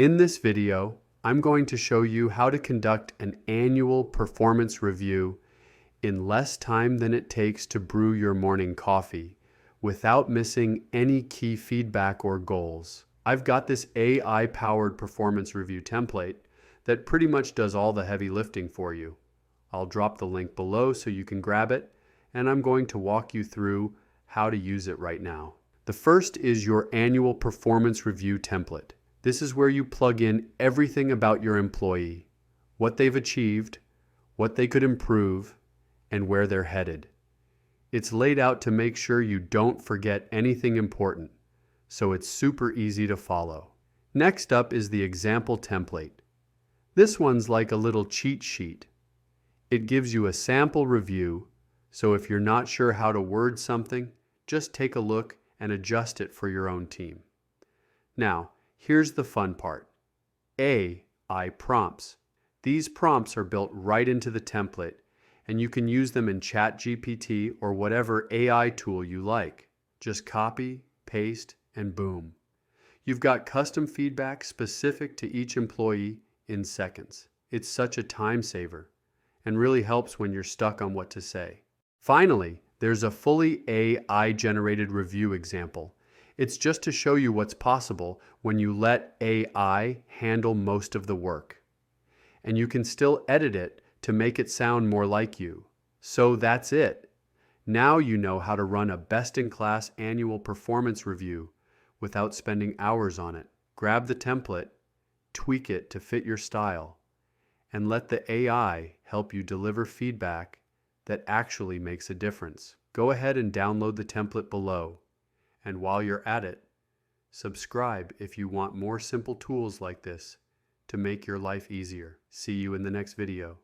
In this video, I'm going to show you how to conduct an annual performance review in less time than it takes to brew your morning coffee without missing any key feedback or goals. I've got this AI-powered performance review template that pretty much does all the heavy lifting for you. I'll drop the link below so you can grab it, and I'm going to walk you through how to use it right now. The first is your annual performance review template. This is where you plug in everything about your employee, what they've achieved, what they could improve, and where they're headed. It's laid out to make sure you don't forget anything important, so it's super easy to follow. Next up is the example template. This one's like a little cheat sheet. It gives you a sample review, so if you're not sure how to word something, just take a look and adjust it for your own team. Now, here's the fun part. AI prompts. These prompts are built right into the template, and you can use them in ChatGPT or whatever AI tool you like. Just copy, paste, and boom. You've got custom feedback specific to each employee in seconds. It's such a time saver and really helps when you're stuck on what to say. Finally, there's a fully AI-generated review example. It's just to show you what's possible when you let AI handle most of the work. And you can still edit it to make it sound more like you. So that's it. Now you know how to run a best-in-class annual performance review without spending hours on it. Grab the template, tweak it to fit your style, and let the AI help you deliver feedback that actually makes a difference. Go ahead and download the template below. And while you're at it, subscribe if you want more simple tools like this to make your life easier. See you in the next video.